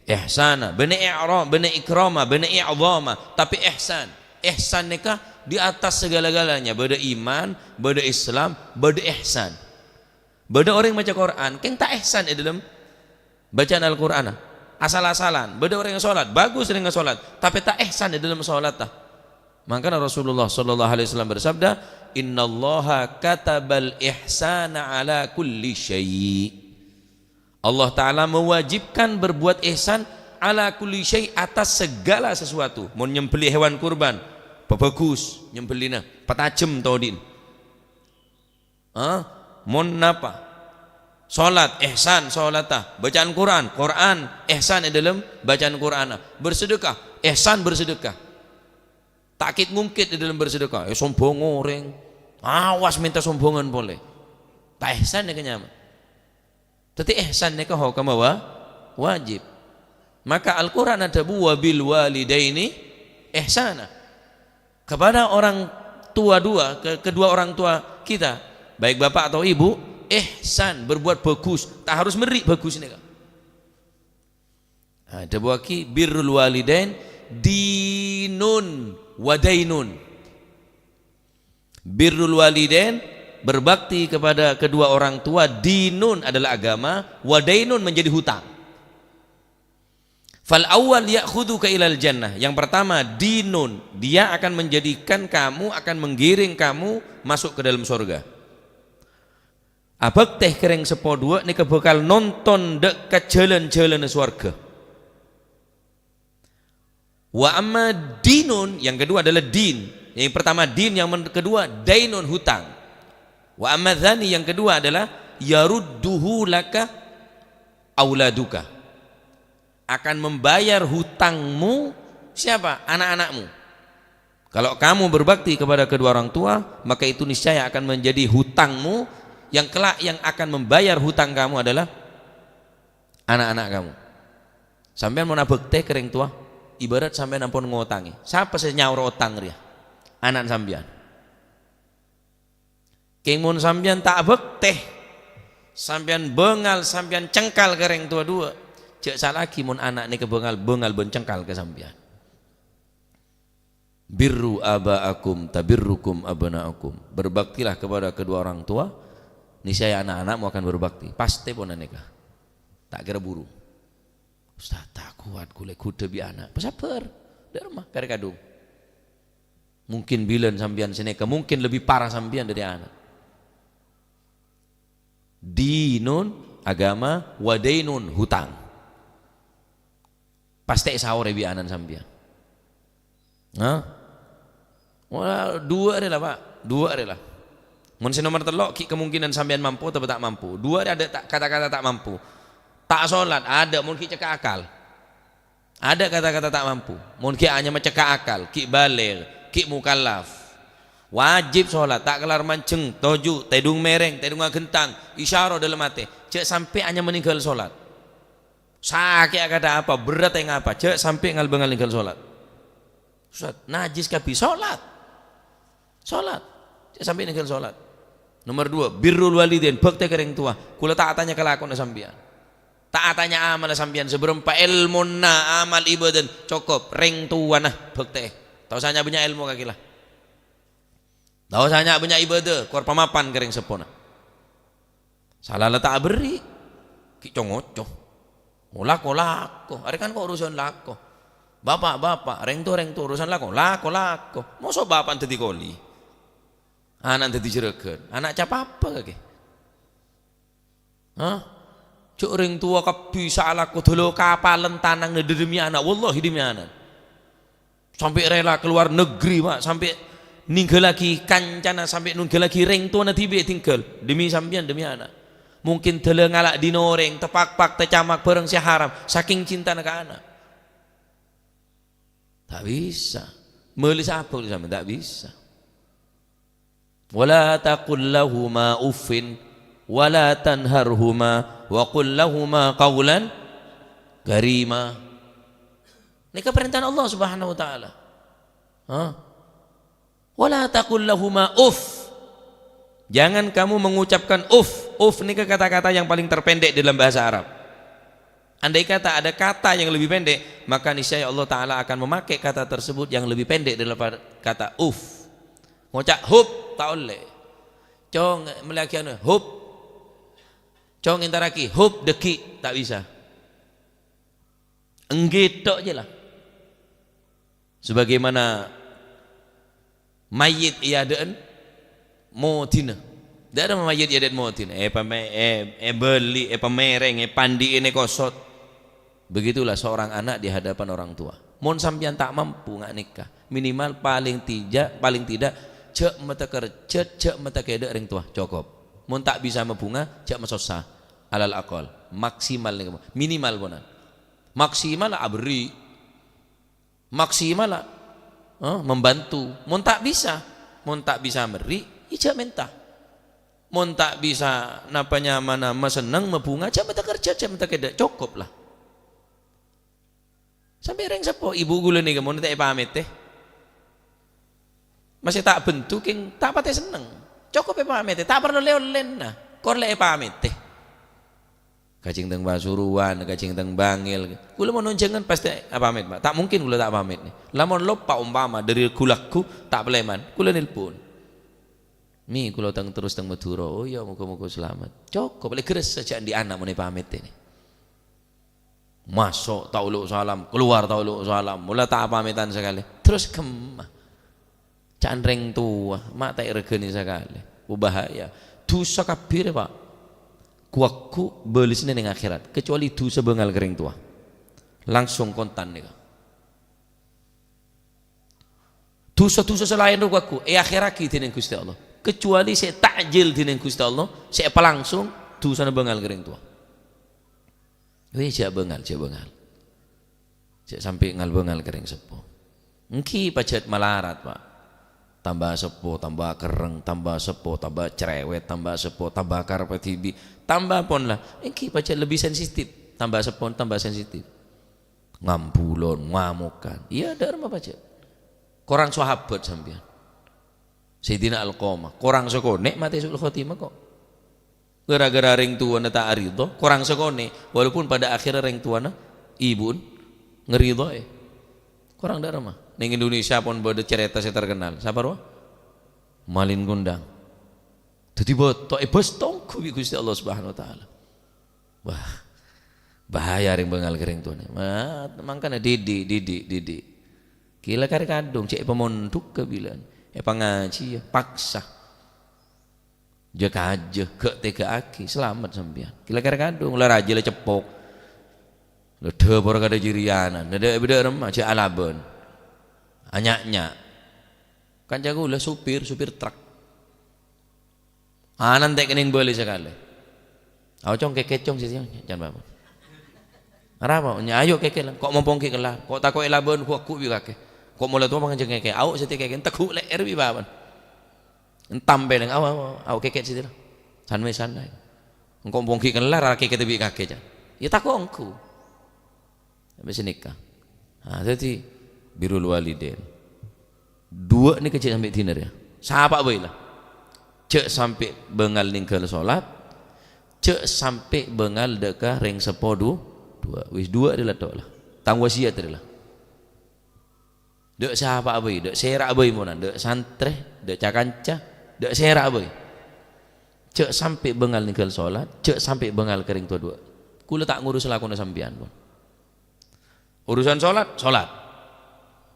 ihsana, bena i'ram, bena ikrama, bena i'zama, tapi ihsan nikah di atas segala-galanya. Beda iman, beda Islam, beda ihsan. Beda orang baca Quran keng tak ihsan dalam bacaan Al-Qur'an, asal-asalan. Beda orang yang salat bagus dengan salat tapi tak ihsan dalam salat tah. Maka Rasulullah sallallahu alaihi wasallam bersabda, innallaha katabal ihsana ala kulli syai'. Allah Ta'ala mewajibkan berbuat ihsan ala kulli syai' atas segala sesuatu. Mau nyembelih hewan kurban, bagus nyembelihna, patajem todin. Mau napa? Salat ihsan salatah, bacaan Quran ihsan dalam bacaan Quran, bersedekah ihsan bersedekah. Takkit ngungkit di dalam bersedekah. Sombong orang, awas minta sombongan boleh. Tak ihsan ya kenyama. Tapi ihsan nikah hukum wajib. Maka Al-Quran ada wabil walidaini ihsana. Kepada orang tua kedua orang tua kita, baik bapak atau ibu, ihsan, berbuat bagus. Tak harus meri bagus nikah. Ada buaki birrul walidain dinun wadainun. Birrul walidain, berbakti kepada kedua orang tua, dinun adalah agama, wadainun menjadi hutang. Fal awwal ya'khudhuka ilal jannah. Yang pertama dinun, dia akan menjadikan kamu, akan menggiring kamu masuk ke dalam surga. Abak teh kereng sepo dua nika bakal nonton dekat jalan-jalan surga. Wa amma dinun, yang kedua adalah din. Yang pertama din, yang kedua dainun, hutang. Wa amma dzani, yang kedua adalah yarudduhu laka auladuka, akan membayar hutangmu siapa? Anak-anakmu. Kalau kamu berbakti kepada kedua orang tua, maka itu niscaya akan menjadi hutangmu, yang kelak yang akan membayar hutang kamu adalah anak-anak kamu. Sampean mau nabek teh kering tua, ibarat sampean ampun ngotangi. Siapa saya nyaur utang dia? Anak sampean. Keng mun sampean tak bek teh, sampean bengal, sampean cengkal kering tua dua, cek salaki mun anak ni kebengal bencengkal ke sampean. Birru abaakum tabirrukum abnaakum. Berbaktilah kepada kedua orang tua, niscaya anak-anakmu akan berbakti. Pasti pun nikah. Tak kira buru. Ustaz tak kuat kule kuda bi anak. Sabar. Derma kare kadung. Mungkin bilen sampean sineka, mungkin lebih parah sampean dari anak. Dinun agama, wadainun hutang. Pasti sahur bi anan sampean. Hah? Wah, dua adalah Pak, dua adalah. Mun nomor telok ki kemungkinan sampean mampu atau tak mampu. Dua ada kata-kata tak mampu. Tak sholat ada, mun ki cekak akal. Ada kata-kata tak mampu. Mun ki hanya mencekak akal, ki baligh, ki mukallaf. Wajib sholat, tak kelar manceng, toju, tedung mereng, tedung gentang, isyarah dalam hati. Cek sampai hanya meninggal sholat. Sakit kata apa, berat yang apa, cek sampai ngalbengal meninggal sholat. Ustaz, najis kapi sholat. Sholat, cek sampai meninggal sholat. Nomor dua, birrul walidain, bakti ke orang tua. Kula tak tanya kelakon sampean. Tak tanya amal sampean seberapa ilmu na amal ibadah cukup ring tua nah bakti. Tahu sanya punya ilmu kakilah. Tahu sanya punya ibadah, kuar pamapan kering sepona. Salah letak beri, ki congoco. Lako, hari kan kok urusan lako. Bapak, reng tu urusan lako. Mosok bapak tadi koli. Anak tadi jeregan. Anak cap apa kaki? Hah? Cuk reng tua kapi salah ko dulu kapalan tanang demi anak. Wallahi demi anak. Sampai rela keluar negeri Pak, sampai ninggal lagi kancana, sampai ninggal lagi reng tua nanti be tinggal demi sampean demi anak. Mungkin tele ngalak dinoreng, tepak-pak, tecamak bareng si haram, saking cinta ke anak. Tak bisa. Melis apa sama tak bisa. Wala taqul lahuma uffin wala tanharhuma wa qul lahuma qawlan karima. Ini keperintahan Allah Subhanahu wa taala. Wala taqul lahuma uff. Jangan kamu mengucapkan uff. Uff ini kata-kata yang paling terpendek dalam bahasa Arab. Andai kata ada kata yang lebih pendek, maka niscaya Allah Ta'ala akan memakai kata tersebut yang lebih pendek daripada kata uff. Ngucap hub tak boleh. Cong melakian hub. Cong intaraki hub deki tak bisa. Enggetok je lah. Sebagaimana mayit iadaan motina. Tidak ada mayit iadaan motina. Beli, pamereng, pandi ini kosot. Begitulah seorang anak di hadapan orang tua. Mon sampian tak mampu ngak nikah, minimal paling tidak cek mata kerja, cek mata keda orang tua cukup. Mon tak bisa membunga, cek masosa alal akal maksimal minimal bonan. Maksimal lah abri, maksimal lah membantu. Mon tak bisa meri, ijak minta. Mon tak bisa napanya mana senang membunga, cek mata kerja, cek mata keda cukup lah. Sampai reng sepo ibu gula nih kamu tak pamit teh. Masih tak bentuk king tak patah seneng. Cukup pamit teh, tak perlu leolen nah. Kor le pamit teh. Kacing teng Pasuruan, kacing teng Bangil. Gula mau nunjangan pasti pamit, Pak. Tak mungkin gula tak pamit nih. Lamun lupa umpama dari gulaku tak peleman, gula nelpon. Mi gula teng terus teng Madura. Oh ya muka-muka selamat. Cukup boleh geres saja di anak mau pamit ini. Masuk tauluk salam, keluar tauluk salam, mula tak pamitan sekali. Terus kemah. Canreng tua, mak tak regeni sekali. Bahaya. Dosa kabir Pak. Kuaku belisnya ning akhirat, kecuali dosa bengal kering tua. Langsung kontan nih. Dosa-dosa selain kuaku, akhirat kita ning Gusti Allah. Kecuali saya takjil di ning Gusti Allah, saya langsung dosa bengal kering tua. Wih cak bengal. Cak sampai ngal bengal kering sepo. Engki pacet malarat Pak. Tambah sepo, tambah kereng, tambah sepo, tambah cerewet, tambah sepo, tambah karpetibi, tambah pon lah. Engki pacet lebih sensitif. Tambah sepo, tambah sensitif. Ngampulon, ngamukan. Iya ada rumah pacet. Korang sahabat sampean. Sayyidina Al-Qamah. Korang sekone mati sul khotimah kok. Gara-gara ring tua tak arido, korang sekone, walaupun pada akhirnya ring tua Ibu ngeridhoi. Kurang darah mah. Ning Indonesia pun bade cerita saya terkenal. Siapa roh? Malin Gondang. Dadi botok bos tongku bi Gusti Allah Subhanahu wa taala. Wah. Bahaya ring bengal kering tuh nih. Mangkana Didi. Kila kari kadung cek pemonduk kebilan. Pangaji ya paksa. Jaka aja ke tega aki selamat sampean. Kila kari kadung lah raja lah cepok. Lah debor kada jirianan. Ada beda remah cek alaban. Anyaknya. Kan jago lah supir truk. Nanti kening boleh sekali. Aku cong kekecong sih jangan apa. Arapa nya ayo keke lah. Kok mompong keke lah. Kok takok elaban ku bi kake. Kok mulai tua mangan keke. Au sete keke takku le erbi baban. Entam beleng au keke sih lah. Sanwe sanai. Engko mompong keke lah ra keke tebi kake ja. Ya takok engku. Sampai nikah. Jadi birrul walidain. Dua ni kecil sampai dinner ya. Siapa bae lah. Cek sampai bengal ningkel salat. Cek sampai bengal dekah ring sepodu dua. Wis dua adalah tok lah. Tang wasiat adalah. Dek siapa bae, dek serak bae monan, dek santre, dek cakanca, dek serak bae. Cek sampai bengal ningkel salat, cek sampai bengal kering tua dua. Kula tak ngurus lakona sampean pun. Urusan salat.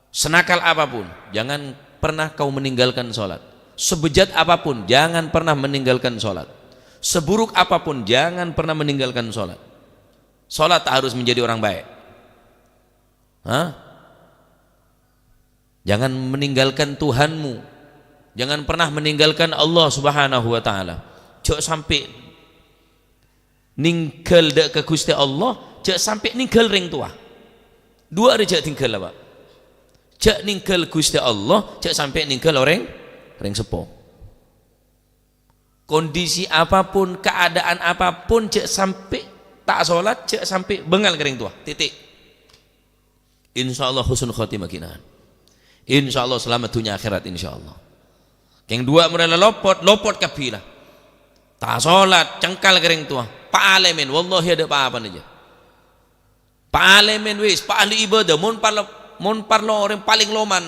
Senakal apapun, jangan pernah kau meninggalkan sholat. Sebejat apapun, jangan pernah meninggalkan sholat. Seburuk apapun, jangan pernah meninggalkan sholat. Sholat tak harus menjadi orang baik. Jangan meninggalkan Tuhanmu. Jangan pernah meninggalkan Allah Subhanahu wa ta'ala. Cok sampai ninggal dak ke Gusti Allah, cok sampai ninggal ring tua. Dua ada cok tinggal lah Pak. Cak ningkel Gusti Allah, cak sampai ningkel orang sepo. Kondisi apapun, keadaan apapun, cak sampai tak sholat, cak sampai bengal kering tua. Titik. Insya Allah husnul khotimah kinaan. Insya Allah selamat dunia akhirat insya Allah. Yang dua mereka lopot kapilah. Tak sholat, cengkal kering tua. Pak Alemin, wallahi ada apa aja. Pak Alemin wis, Pak ahli ibadah, mon parlo orang paling loman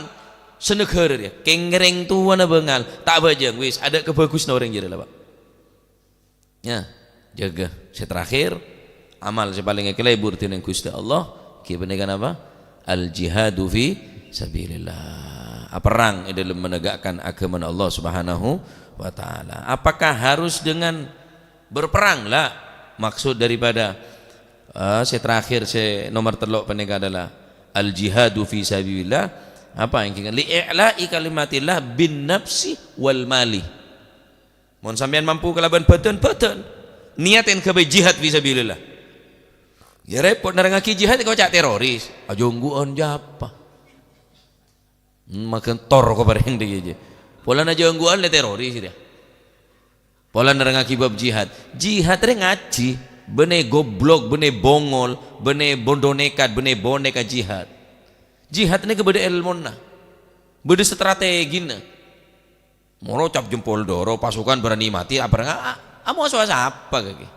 senegara dia kengereng tua na bengal tak bajang wis ada kebagus na orang jadi lah Pak ya jaga saya terakhir amal saya paling kelebur tineng Gusti Allah kibenegan apa al jihadu fi sabilillah perang dalam menegakkan agama Allah Subhanahu wa taala. Apakah harus dengan berperang lah maksud daripada saya terakhir saya nomor telok penega adalah al jihadu fi sabilillah apa yang kita li'la'i kalimatillah bin nafsi wal mali. Mun sampean mampu kelaban badan niatin ke jihad fi sabilillah. Ya repot narangaki jihad kau cak teroris. Ajongguan japa. Makan tor ko bareng dia je. Pola na jongguan le teroris dia. Pola narangaki bab jihad. Jihad re ngaji. Bene goblok, bene bongol, bene bondo nekat, bene boneka jihad. Jihad ini kepada ilmuna, beda strategi na. Moro cap jempol doro pasukan berani mati apa enggak? Amo suasa apa kaki?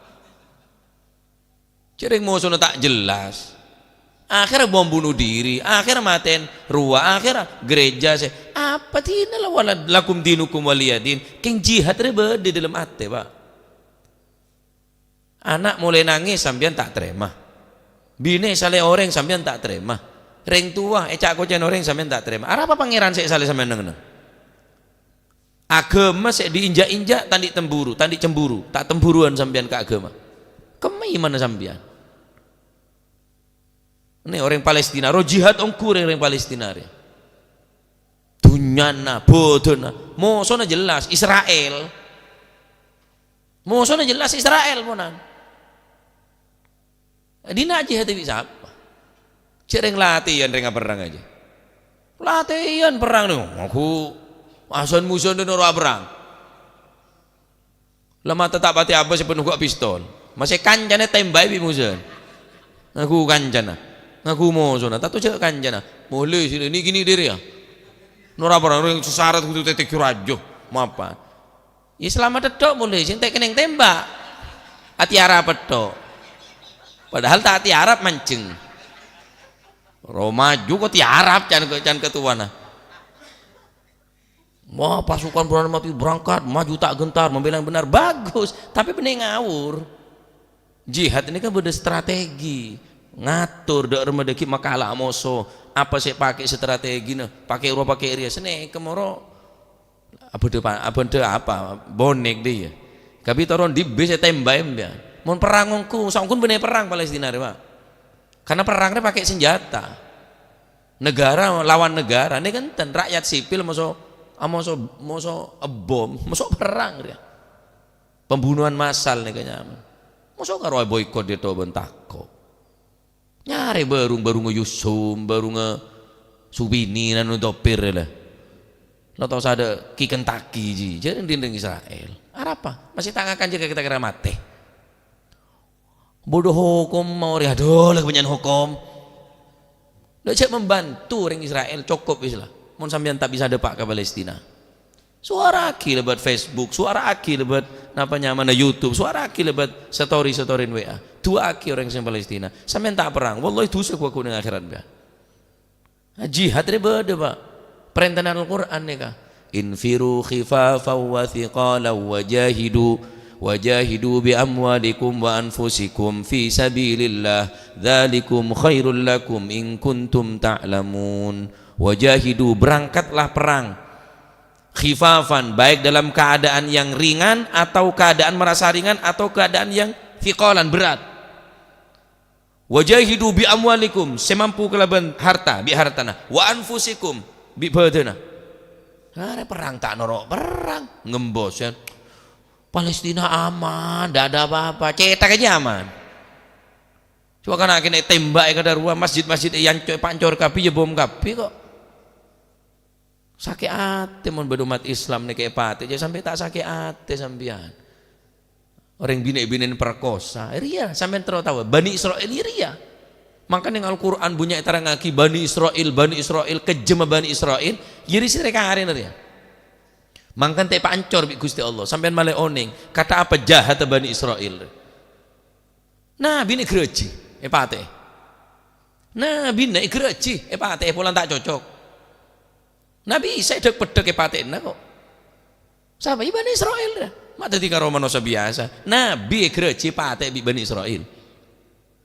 Cering mau tak jelas. Akhirnya bom bunuh diri, akhirnya maten ruah, akhirnya gereja saya. Apa tina lah wala lakum dinukum waliyadin. Keng jihad re beda dalam hati Pak. Anak mulai nangis sampean tak terima. Bine sale orang sampean tak terima. Reng tua cak kocan orang sampean tak terima. Apa pangeran saya sale sampean neng. Agama saya diinjak-injak tandi cemburu, tak temburuan sampean ke agama. Kemai mana sampean? Ini orang Palestina, roh jihad ongkur orang Palestina ya. Dunyana, bodona, mosona jelas Israel. Mosona jelas Israel monan. Dina jihad bisa apa? Cereng latihan renga perang aja. Latihan perang dong. Aku asan musuh dan orang perang. Lama tetap hati apa sepenuh gua pistol. Masih kancana tembak bi musuh. Aku kancana. Aku mau zona. Tato cek kancana. Boleh sini ini gini diri ya. Nora perang orang sesarat kudu tetek kurajo. Mapa? Ya selamat tok boleh. Sing tek keneng tembak. Hati Arab tok. Padahal tak hati Arab mancing. Roma juga tiarap can ketuana. Wah, pasukan bulan mati berangkat maju tak gentar membela yang benar, bagus, tapi bener ngawur. Jihad ini kan beda strategi, ngatur dek remedeki makalah moso apa sih pakai strategi nih, pakai uro pakai ria sene kemoro apa bonek dia kabi toron di base tembak dia mau perangku sangkun bener perang Palestina deh Pak, karena perangnya pakai senjata negara lawan negara ini kan rakyat sipil moso bom moso perang dia pembunuhan massal nih kayaknya moso karo boykot dia tuh bentako nyari baru ngeyusum baru subini dan topir lah lo tau ada ki Kentucky ji jadi dinding Israel apa masih tangakan jika kita kira mati bodoh hukum mau riadoh lah kebanyakan hukum lo cek membantu orang Israel cukup islah mau sampean tak bisa depak ke Palestina suara aki lebat Facebook suara aki lebat apa nyaman YouTube suara aki lebat story WA dua aki orang yang Palestina sampean tak perang wallahi dosa ku ning akhirat ba jihad re beda Pak perintah Al-Qur'an nih kah infiru khifafan wa thiqalan wajahidu bi amwalikum wa anfusikum fi sabilillah dzalikum khairul lakum in kuntum ta'lamun wajahidu berangkatlah perang khifafan baik dalam keadaan yang ringan atau keadaan merasa ringan atau keadaan yang thiqalan berat wajahidu bi amwalikum semampu kelaban harta bi hartana wa anfusikum bi badana ada perang tak norok perang ngembos ya Palestina aman tidak ada apa-apa cetak aja aman cuma kan akhirnya tembak ke rumah masjid-masjid yang pancor kapi ya bom kapi kok sakit hati mon berumat Islam nih kayak pati jadi sampai tak sakit hati sampean orang bini-bini perkosa ria sampean terus tahu Bani Israel ria makanya Al-Quran punya terang ngaki Bani Israel kejem Bani Israel jadi sih mereka hari ya makanya tak pancor bi Gusti Allah sampean malah oning kata apa jahat Bani Israel nah bini gereji pate nah bini gereji pate pulang tak cocok Nabi saya dek pedek paten kok sampai Bani Israel dah mata tiga manusia biasa Nabi gereji pate bi Bani Israel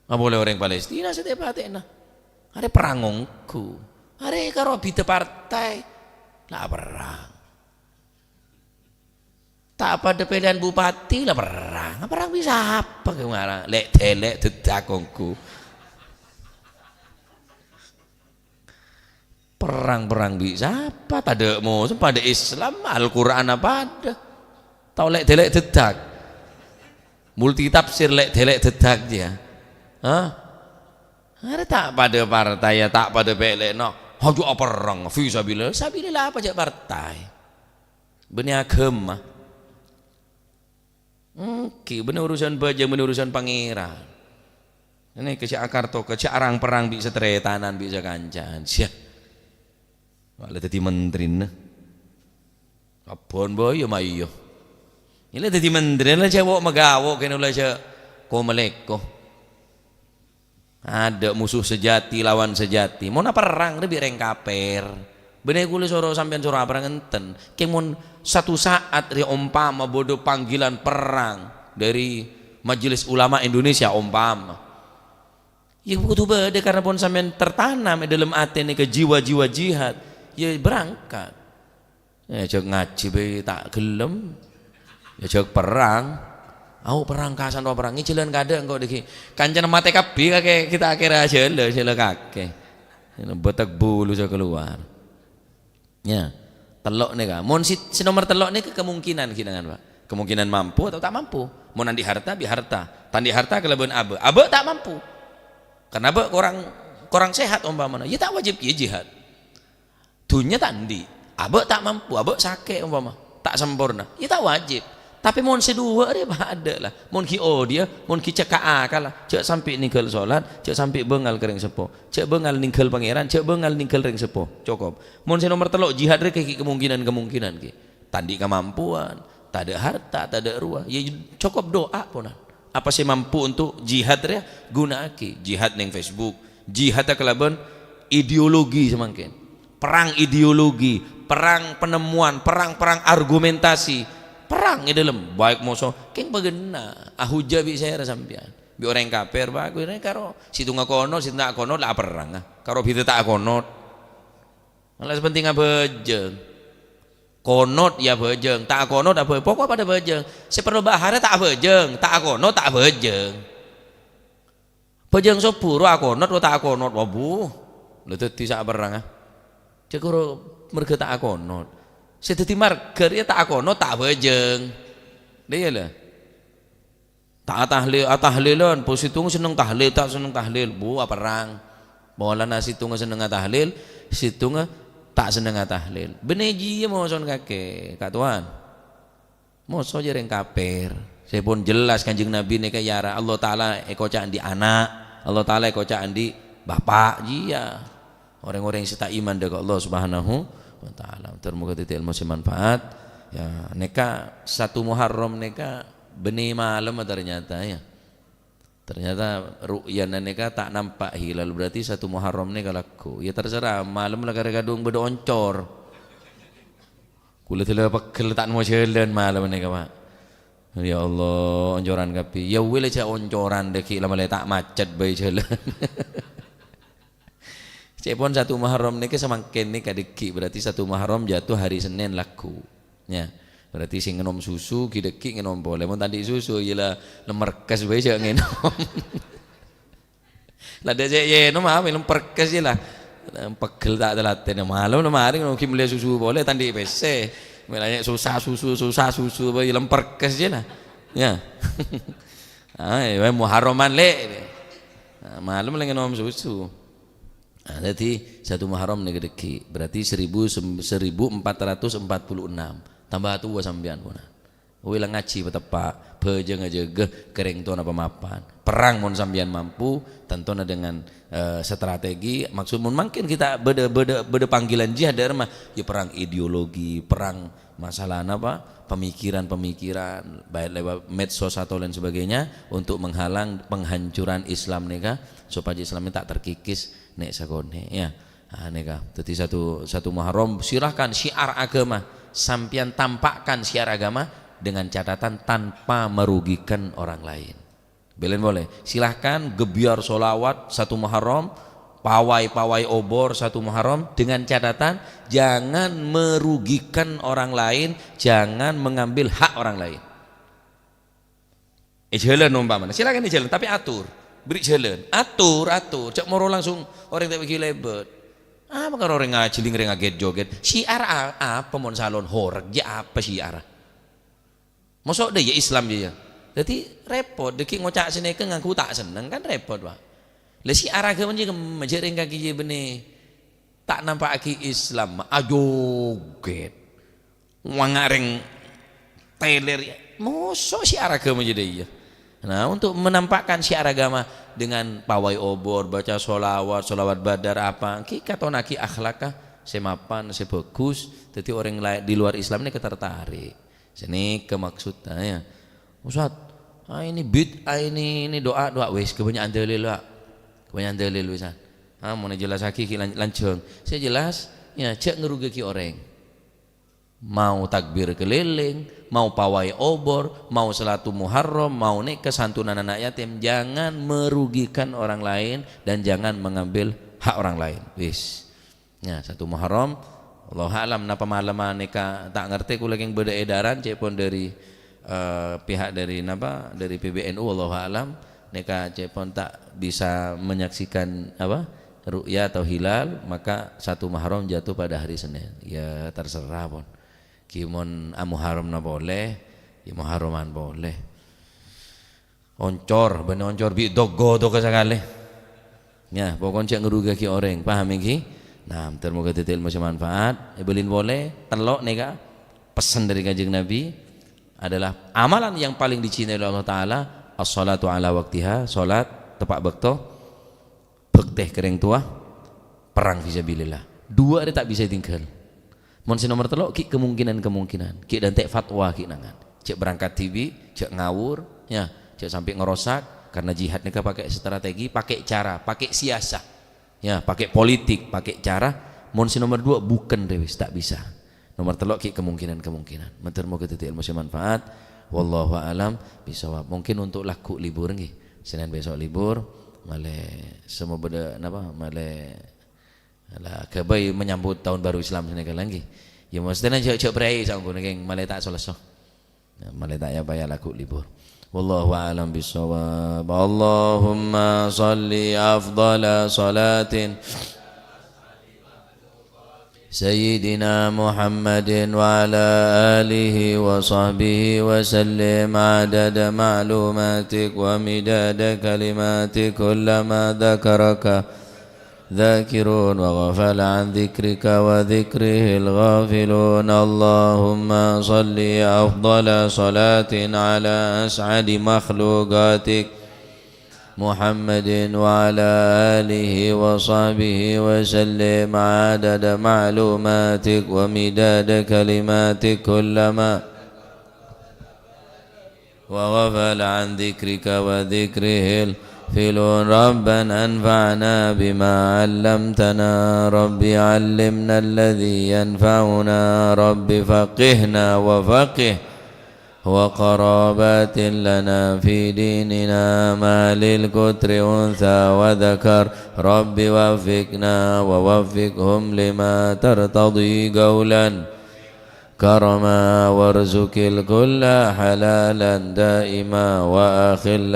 nggak boleh orang Palestina setiap paten ada perangongku ada karo bida partai lah perang tak pada pilihan bupati lah perang bisa apa kemana lek telek dedakongku perang bisa apa pada mau pada Islam Al-Quran apa ada tahu lek telek dedak multi tafsir lek telek dedak dia ada tak pada partai ya tak pada pelek no haju apa perang fisabilillah apa aja partai benih agama bener urusan baja bener urusan pangeran ini kecak akarto kecak arang perang bisa teretanan bisa kancan siap malah jadi menteri nah apun boy ya mayo ini jadi menteri lah cewek magawok kena lah cewek kau meleko ada musuh sejati lawan sejati mau apa perang lebih reng kaper bener kulit soro sampean soro apa ngenten kemun satu saat dia umpama bodoh panggilan perang dari Majelis Ulama Indonesia umpama ya butuh beda karena pun sampean tertanam dalam hati ini ke jiwa-jiwa jihad ya berangkat ya cek ngaji be tak gelem ya cek perang perang kasan perang ini jalan kadang kok diki kancan mate kabi kakek kita akhirnya jela kakek betak bulu saya keluar ya telok nih kak mon si nomor telok nih kemungkinan kita Pak kemungkinan mampu atau tak mampu mau nanti harta bi harta tandi harta kelebihan abe tak mampu karena abe kurang sehat umpama ya tak wajib ya jihad dunia tandi abe tak mampu abe sakit umpama tak sempurna ya tak wajib tapi mon sedua dia ada lah mon ki dia mon ki cek kalah cek sampai ninggal sholat cek sampai bengal kering sepo cek bengal ninggal pangeran cek bengal ninggal ring sepo cukup mon nomor telok jihad re kemungkinan ki tandi kemampuan tak ada harta tak ada ruah ya cukup doa pun apa sih mampu untuk jihad re gunaki jihad neng Facebook jihad kelaban ideologi semakin perang ideologi, perang penemuan, perang argumentasi, perang di dalam baik moso keng bagena ahuja bi saya sampean bi orang kafir bagus ini karo situ ngakono situ nak kono lah perang karo kita tak konot malah sepenting apa bejeng konot ya bejeng tak konot apa pokok pada bejeng seperlu bahara tak bejeng tak konot tak bejeng bejeng sepuro akonot tak konot wabuh lu tadi sak perang cekuro mereka tak akonot sedeti marger ya tak akonot tak bejeng dia lah tak tahlilan positung seneng tahlil tak seneng tahlil bu apa perang bola nasi tunga seneng tahlil situnga tak seneng tahlil beneji mau son kakek kak tuan mau so jereng kaper saya pun jelas kanjeng Nabi ni kaya Allah Ta'ala ekocaan di anak Allah Ta'ala ekocaan di bapak jia orang-orang yang tak iman dengan Allah Subhanahu wa Ta'ala. Termoga titik ilmu semanfaat. Ya, neka 1 Muharram neka benih malam ternyata ya. Ternyata ru'yan neka tak nampak hilal berarti 1 Muharram neka laku. Ya terserah malam lah kadang-kadang bedoncor. Kula tela pegel tak mau jalan malam neka Pak. Ya Allah, oncoran kapi. Ya wile cak oncoran deki lama tak macet bae jalan. Cepon 1 Muharram niki semakin nih kadeki berarti 1 Muharram jatuh hari Senin laku. Ya. Berarti sing ngenom susu kideki ngenom boleh. Mun tadi susu ialah lemerkes bae jak ngenom. Lah dek ye no mah minum perkes je lah. Pegel tak telaten malam lemari ngono ki beli susu boleh tandi PC. Melanya susah susu bae lemperkes je lah. Ya. Ai Muharraman le. Malam lagi ngenom susu. Nah, jadi 1 Muharram negeri berarti 1446 tambah tua sampean pun. Wila ngaji betepak bejeng aja kering tuan apa mapan perang mon sampean mampu tentunya dengan strategi maksud mun makin kita beda panggilan jihad mah ya perang ideologi perang masalah apa pemikiran baik lewat medsos atau lain sebagainya untuk menghalang penghancuran Islam neka supaya Islam ini tak terkikis nek sakone ya. Nah, neka jadi satu Muharram silahkan syiar agama sampian tampakkan syiar agama dengan catatan tanpa merugikan orang lain. Belen boleh silahkan gebiar solawat 1 Muharram pawai obor 1 Muharram dengan catatan jangan merugikan orang lain, jangan mengambil hak orang lain. Jalan umpamanya silakan jalan tapi atur beri jalan atur cak moro langsung orang tak pergi lebet apa kan orang ngajiling ngaget joget syiar apa mon salon horeg ya apa syiar masuk deh ya Islam dia jadi repot deki ngocak sini ke ngaku tak seneng kan repot Pak lah syiar agama je majering kaki je benih tak nampak aki Islam ajoget wangareng teler masuk syiar agama je dia. Nah untuk menampakkan syiar agama dengan pawai obor baca solawat badar apa kita naki akhlakah semapan sebagus jadi orang lain di luar Islam ini ketertarik sini kemaksudnya ya Ustaz ini ini doa wis kebanyakan dalil wisan mau jelas lagi lancung saya jelas ya cek ngerugeki orang mau takbir keliling, mau pawai obor, mau selatu Muharram, mau nih kesantunan anak yatim, jangan merugikan orang lain dan jangan mengambil hak orang lain. Wis. Ya, 1 Muharram, Allah alam napa malaman neka tak ngerti kula yang beda edaran cepon dari pihak dari napa dari PBNU Allah alam neka cepon tak bisa menyaksikan apa ru'ya atau hilal maka 1 Muharram jatuh pada hari Senin. Ya terserah pun. Kimon Muharram na boleh, ya Muharraman boleh. Oncor, bener oncor bi dogo sekali. Ya, pokoknya cek ngerugaki orang, paham iki? Nah, termoga titik ilmu manfaat. Belin boleh, telok nega. Pesan dari Kanjeng Nabi adalah amalan yang paling dicintai oleh Allah Taala, as-salatu ala waktiha, salat tepat waktu, bekteh kering tua, perang fisabilillah. 2 ada tak bisa tinggal. Monsi nomor telok ki kemungkinan ki dan tek fatwa ki nangan cek berangkat TV cek ngawur ya cek sampai ngerosak karena jihad mereka pakai strategi pakai cara pakai siasah Ya, pakai politik, pakai cara. Mun si nomor 2 bukan rewis, tak bisa. Nomor 3 ki kemungkinan. Mentir mau kita ilmu manfaat. Wallahu a'lam bisawab. Mungkin untuk laku libur nggih. Senin besok libur, male semua beda napa male ala kebai menyambut tahun baru Islam sini lagi. Ya mestinya cek berai sangko ngging male tak selesai. Male tak ya bayar laku libur. Wallahu a'lam bisawab. Allahumma salli afdala salatin سيدنا محمد وعلى آله وصحبه وسلم عدد معلوماتك ومداد كلماتك كلما ذكرك ذاكرون وغفل عن ذكرك وذكره الغافلون اللهم صل أفضل صلاة على أسعد مخلوقاتك محمد وعلى آله وصحبه وسلم عدد معلوماتك ومداد كلماتك كلما وغفل عن ذكرك وذكره الغافلون ربنا انفعنا بما علمتنا رب علمنا الذي ينفعنا رب فقهنا وفقه وقرابات لنا في ديننا ما للكتر أنثى وذكر رب وفقنا ووفقهم لما ترتضي قولا كرما وارزق الكل حلالا دائما وأخل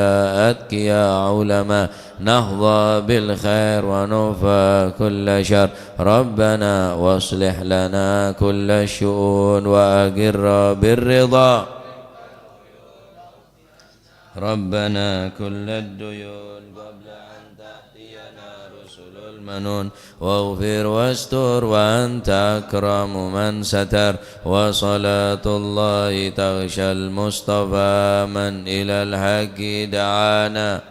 أتقيا علما نهضى بالخير ونوفى كل شر ربنا واصلح لنا كل الشؤون وأقر بالرضا ربنا كل الديون قبل أن تأتينا رسل المنون واغفر واستر وأنت أكرم من ستر وصلاة الله تغشى المصطفى من إلى الحق دعانا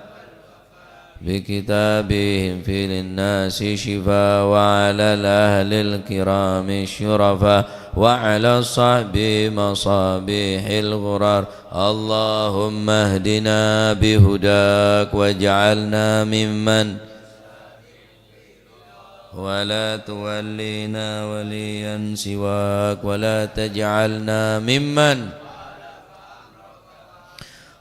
بكتابهم في للناس شفاء وعلى الأهل الكرام الشرفاء وعلى الصحب مصابيح الغرار اللهم اهدنا بهداك واجعلنا ممن ولا تولينا وليا سواك ولا تجعلنا ممن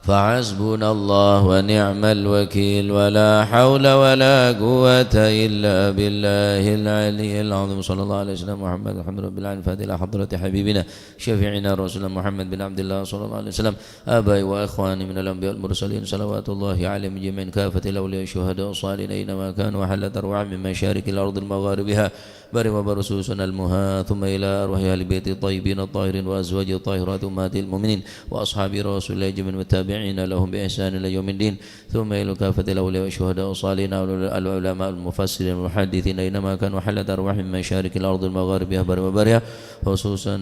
فحسبنا الله ونعم الوكيل ولا حول ولا قوة إلا بالله العلي العظيم صلى الله عليه وسلم محمد الحمد لله رب العالمين فاتح إلى حضرة حبيبنا شفيعنا رسول محمد بن عبد الله صلى الله عليه وسلم آبائي وإخواني من الأنبياء المرسلين صلوات الله عليهم جميعا كافة الأولياء الشهداء الصالحين أينما كانوا وحلت أرواح من مشارق الأرض المغاربها بر وبرسوسنا المها ثم إلى أرواح أهل البيت الطيبين الطاهرين وأزواج الطاهرات أمهات المؤمنين وأصحاب رسول الله جميعا والتابعين لهم بإحسان إلى يوم الدين ثم إلى كافة الأولياء والشهداء والصالحين والعلماء المفسرين والمحدثين أينما كانوا وحلت أرواح من مشارق الأرض المغاربها بر وبرها خصوصا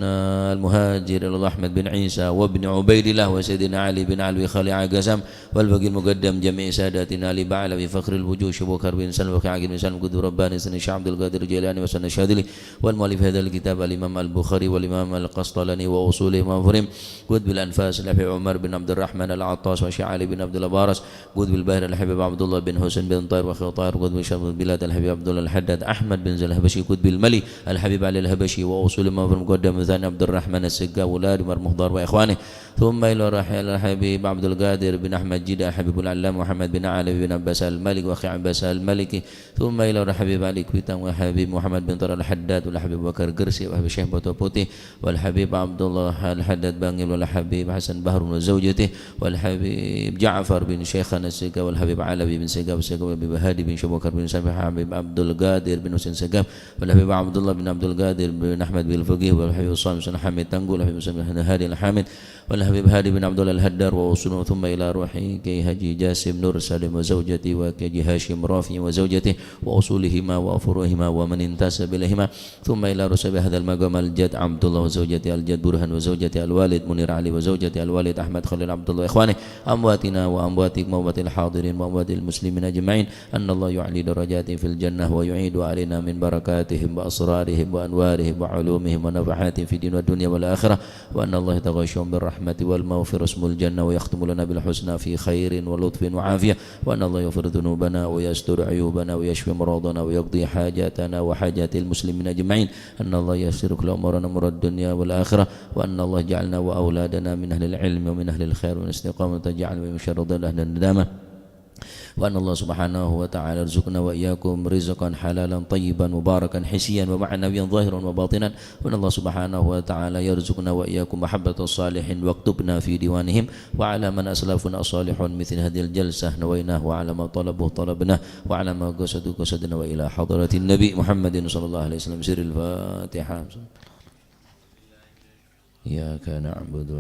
المهاجر أحمد بن عيسى وابن عبيد الله وسيدنا علي بن علوي خالي عقسم والباقي المقدم جميع ساداتنا علي بعلى بفخر الوجوه شبوكر بن سلم وكعقل بن سلم قدر رباني سن عبد القادر الجيلاني وسن الشاذلي والمؤلف هذا الكتاب الإمام البخاري والإمام القسطلاني وأصوله وفهم قد بالأنفاس الحبيب عمر بن عبد الرحمن العطاس وشعالي بن عبد البارس قد بالباهر الحبيب عبد الله بن حسين بن طاهر وخي طاهر قد بشرف البلاد الحبيب عبد الله الحداد أحمد بن زل الهبشي قد بالملي الحبيب علي الهبشي وأصوله ما في المقدم ثاني عبد الرحمن السقا ولاد مرمخضار وإخوانه ثم إلى رحيل الحبيب عبد القادر بن أحمد جدا حبيب العلام محمد بن علي بن عباس الملك وأخي عباس الملكي ثم إلى الحبيب علي كويتان وحبيب محمد بن طارق الحداد والحبيب بكر قرسي وحبيب شيخ بوتوبوتي والحبيب عبد الله الحداد بانجل والحبيب حسن بهر وزوجته والحبيب جعفر بن شيخنا السقا والحبيب علوي بن سقا والحبيب هادي بن شبوكر بن سامح حبيب عبد القادر بن حسين سقا والحبيب عبد الله بن عبد القادر بن أحمد بن الفقيه والحبيب صامس بن حميد تنقول والحبيب صامس بن هادي الحامد والحبيب هادي بن عبد الله الهدار ووصوله ثم إلى روحي كي هجي جاسم نور سالم وزوجتي وكي هاشم رافي وزوجته وأصولهما وأفروهما ومن انتسب إليهما ثم إلى رسل هذا المقام الجد عبد الله وزوجته الجد برهان وزوجته الوالد منير علي وزوجته الوالد أحمد خليل عبد الله إخواني أمواتنا وأمواتكم وأموات الحاضرين وأموات المسلمين أجمعين أن الله يعلي درجاتهم في الجنة ويعيد علينا من بركاتهم وأسرارهم وأنوارهم وعلومهم ونفحاتهم في الدين والدنيا والآخرة وأن الله يتغشهم بالرحمة والمغفرة اسم الجنة ويختم لنا بالحسنى في خير ولطف وعافية وأن الله يغفر ذنوبنا ويستر عيوبنا ويشفي مرضنا ويقضي حاجاتنا وحاجات المسلمين أجمعين أن الله يسر كل أمورنا أمور الدنيا والآخرة وأن الله جعلنا وأولادنا من أهل العلم ومن أهل الخير والاستقامة جعلنا من شر أهل الندامة وأن الله سبحانه وتعالى يرزقنا وإياكم رزقا حلالا طيبا مباركا حسيا ومعنويا ظاهرا وباطنا وأن الله سبحانه وتعالى يرزقنا وإياكم محبة الصالحين واكتبنا في ديوانهم وعلى من أسلافنا الصالح مثل هذه الجلسة نويناه وعلى ما طلبه طلبناه وعلى ما قصده قصدنا وإلى حضرة النبي محمد صلى الله عليه وسلم سر الفاتحة إياك نعبد